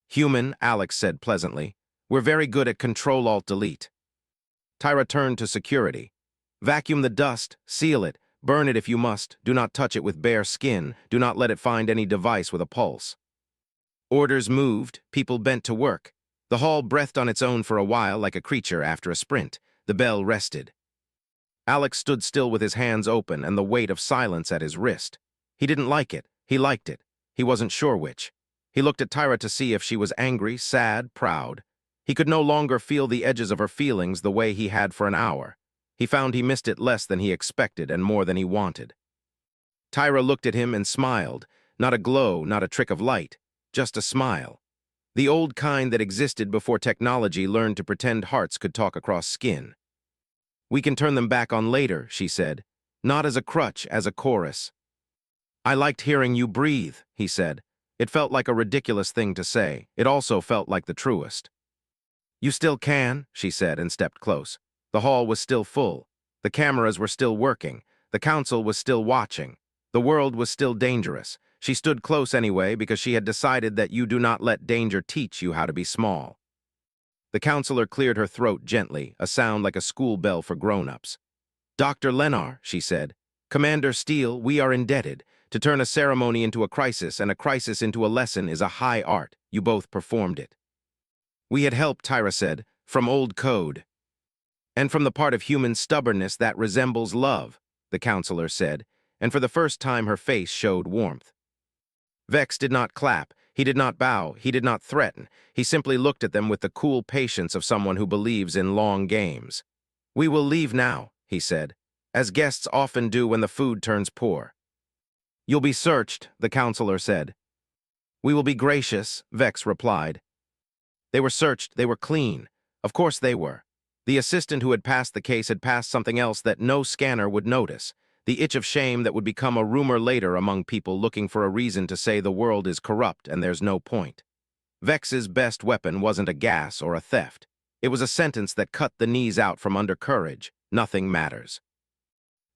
Human, Alex said pleasantly. We're very good at Control-Alt-Delete. Tyra turned to security. Vacuum the dust, seal it, burn it if you must, do not touch it with bare skin, do not let it find any device with a pulse. Orders moved, people bent to work. The hall breathed on its own for a while like a creature after a sprint. The bell rested. Alex stood still with his hands open and the weight of silence at his wrist. He didn't like it. He liked it. He wasn't sure which. He looked at Tyra to see if she was angry, sad, proud. He could no longer feel the edges of her feelings the way he had for an hour. He found he missed it less than he expected and more than he wanted. Tyra looked at him and smiled. Not a glow, not a trick of light. Just a smile. The old kind that existed before technology learned to pretend hearts could talk across skin. "We can turn them back on later," she said. "Not as a crutch, as a chorus." "I liked hearing you breathe," he said. It felt like a ridiculous thing to say. It also felt like the truest. "You still can," she said and stepped close. The hall was still full. The cameras were still working. The council was still watching. The world was still dangerous. She stood close anyway because she had decided that you do not let danger teach you how to be small. The counselor cleared her throat gently, a sound like a school bell for grown-ups. "Dr. Lenar," she said, "Commander Steele, we are indebted. To turn a ceremony into a crisis and a crisis into a lesson is a high art. You both performed it." "We had help," Tyra said, "from old code. And from the part of human stubbornness that resembles love," the counselor said, and for the first time her face showed warmth. Vex did not clap, he did not bow, he did not threaten. He simply looked at them with the cool patience of someone who believes in long games. "We will leave now," he said, "as guests often do when the food turns poor." "You'll be searched," the counselor said. "We will be gracious," Vex replied. They were searched, they were clean. Of course they were. The assistant who had passed the case had passed something else that no scanner would notice. The itch of shame that would become a rumor later among people looking for a reason to say the world is corrupt and there's no point. Vex's best weapon wasn't a gas or a theft. It was a sentence that cut the knees out from under courage. Nothing matters.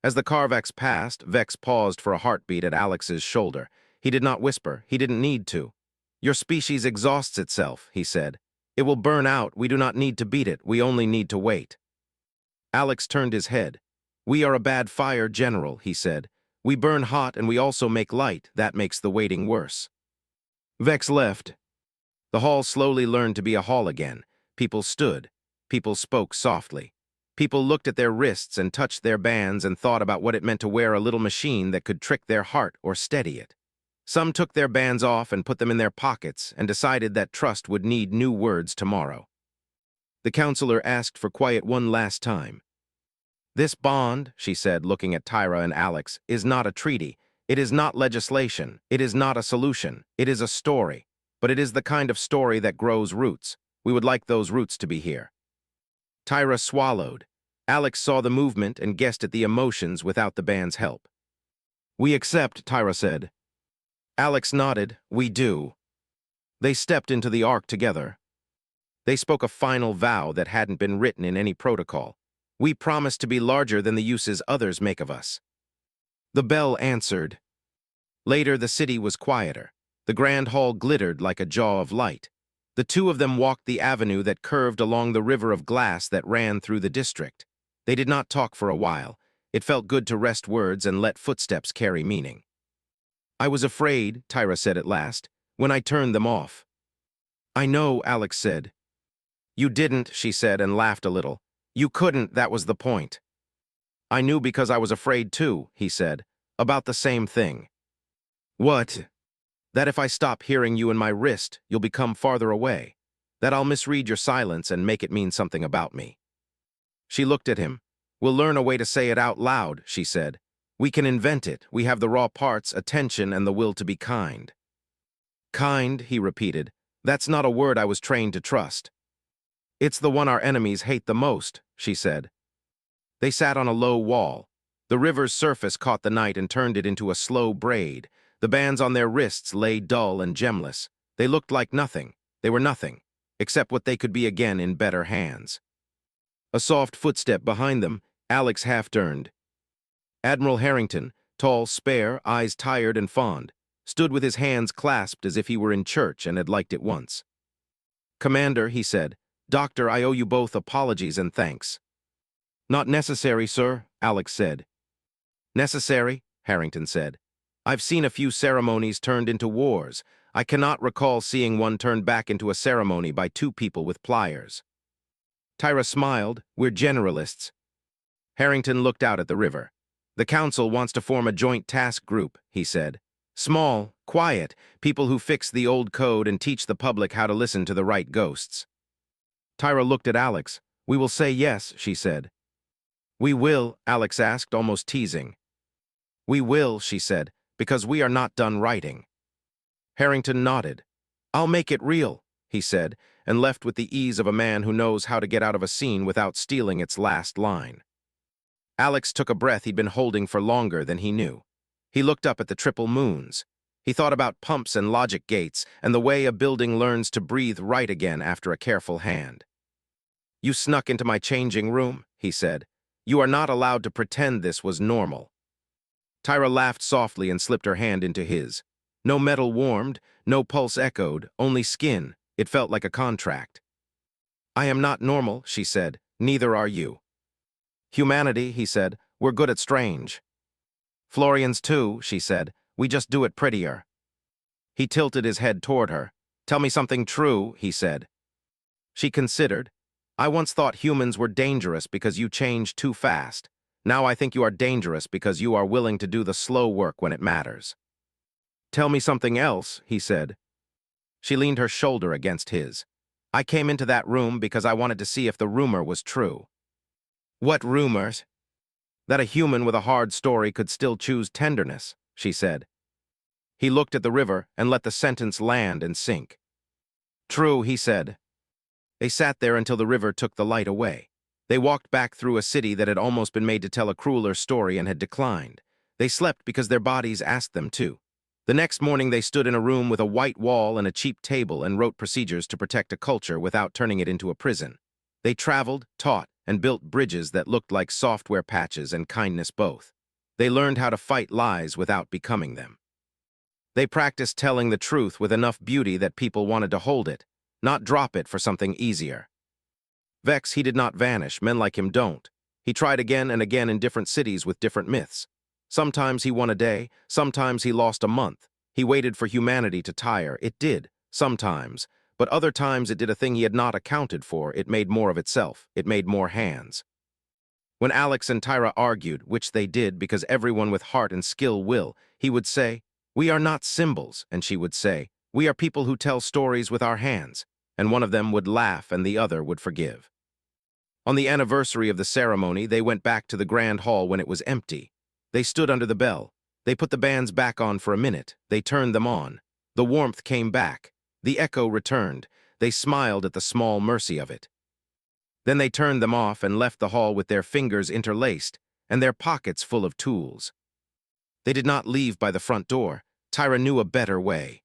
As the Carvex passed, Vex paused for a heartbeat at Alex's shoulder. He did not whisper. He didn't need to. "Your species exhausts itself," he said. "It will burn out. We do not need to beat it. We only need to wait." Alex turned his head. "We are a bad fire general," he said. "We burn hot and we also make light. That makes the waiting worse." Vex left. The hall slowly learned to be a hall again. People stood. People spoke softly. People looked at their wrists and touched their bands and thought about what it meant to wear a little machine that could trick their heart or steady it. Some took their bands off and put them in their pockets and decided that trust would need new words tomorrow. The counselor asked for quiet one last time. "This bond," she said, looking at Tyra and Alex, "is not a treaty. It is not legislation. It is not a solution. It is a story. But it is the kind of story that grows roots. We would like those roots to be here." Tyra swallowed. Alex saw the movement and guessed at the emotions without the band's help. "We accept," Tyra said. Alex nodded. "We do." They stepped into the ark together. They spoke a final vow that hadn't been written in any protocol. "We promise to be larger than the uses others make of us." The bell answered. Later, the city was quieter. The grand hall glittered like a jaw of light. The two of them walked the avenue that curved along the river of glass that ran through the district. They did not talk for a while. It felt good to rest words and let footsteps carry meaning. "I was afraid," Tyra said at last, "when I turned them off." "I know," Alex said. "You didn't," she said and laughed a little. "You couldn't, that was the point." "I knew because I was afraid too," he said, "about the same thing." "What?" "That if I stop hearing you in my wrist, you'll become farther away. That I'll misread your silence and make it mean something about me." She looked at him. "We'll learn a way to say it out loud," she said. "We can invent it. We have the raw parts, attention, and the will to be kind." "Kind," he repeated. "That's not a word I was trained to trust." "It's the one our enemies hate the most," she said. They sat on a low wall. The river's surface caught the night and turned it into a slow braid. The bands on their wrists lay dull and gemless. They looked like nothing. They were nothing, except what they could be again in better hands. A soft footstep behind them. Alex half-turned. Admiral Harrington, tall, spare, eyes tired and fond, stood with his hands clasped as if he were in church and had liked it once. "Commander," he said, "Doctor, I owe you both apologies and thanks." "Not necessary, sir," Alex said. "Necessary?" Harrington said. "I've seen a few ceremonies turned into wars. I cannot recall seeing one turned back into a ceremony by two people with pliers. Tyra smiled. We're generalists. Harrington looked out at the river. The council wants to form a joint task group, he said. Small, quiet, people who fix the old code and teach the public how to listen to the right ghosts. Tyra looked at Alex. We will say yes, she said. We will, Alex asked, almost teasing. We will, she said, because we are not done writing. Harrington nodded. I'll make it real, he said, and left with the ease of a man who knows how to get out of a scene without stealing its last line. Alex took a breath he'd been holding for longer than he knew. He looked up at the triple moons. He thought about pumps and logic gates and the way a building learns to breathe right again after a careful hand. You snuck into my changing room, he said. You are not allowed to pretend this was normal. Tyra laughed softly and slipped her hand into his. No metal warmed, no pulse echoed, only skin. It felt like a contract. I am not normal, she said. Neither are you. Humanity, he said. We're good at strange. Florians too, she said. We just do it prettier. He tilted his head toward her. Tell me something true, he said. She considered. I once thought humans were dangerous because you changed too fast. Now I think you are dangerous because you are willing to do the slow work when it matters. Tell me something else, he said. She leaned her shoulder against his. I came into that room because I wanted to see if the rumor was true. What rumors? That a human with a hard story could still choose tenderness, she said. He looked at the river and let the sentence land and sink. True, he said. They sat there until the river took the light away. They walked back through a city that had almost been made to tell a crueler story and had declined. They slept because their bodies asked them to. The next morning they stood in a room with a white wall and a cheap table and wrote procedures to protect a culture without turning it into a prison. They traveled, taught, and built bridges that looked like software patches and kindness both. They learned how to fight lies without becoming them. They practiced telling the truth with enough beauty that people wanted to hold it, not drop it for something easier. Vex, he did not vanish. Men like him don't. He tried again and again in different cities with different myths. Sometimes he won a day, sometimes he lost a month. He waited for humanity to tire. It did, sometimes. But other times it did a thing he had not accounted for. It made more of itself. It made more hands. When Alex and Tyra argued, which they did because everyone with heart and skill will, he would say, we are not symbols, and she would say, we are people who tell stories with our hands, and one of them would laugh and the other would forgive. On the anniversary of the ceremony, they went back to the grand hall when it was empty. They stood under the bell. They put the bands back on for a minute. They turned them on. The warmth came back. The echo returned. They smiled at the small mercy of it. Then they turned them off and left the hall with their fingers interlaced and their pockets full of tools. They did not leave by the front door. Tyra knew a better way.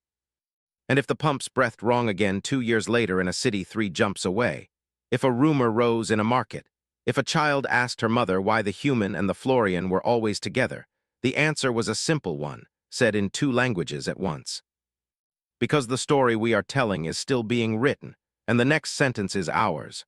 And if the pumps breathed wrong again 2 years later in a city 3 jumps away, if a rumor rose in a market, if a child asked her mother why the human and the Florian were always together, the answer was a simple one, said in 2 languages at once. Because the story we are telling is still being written, and the next sentence is ours.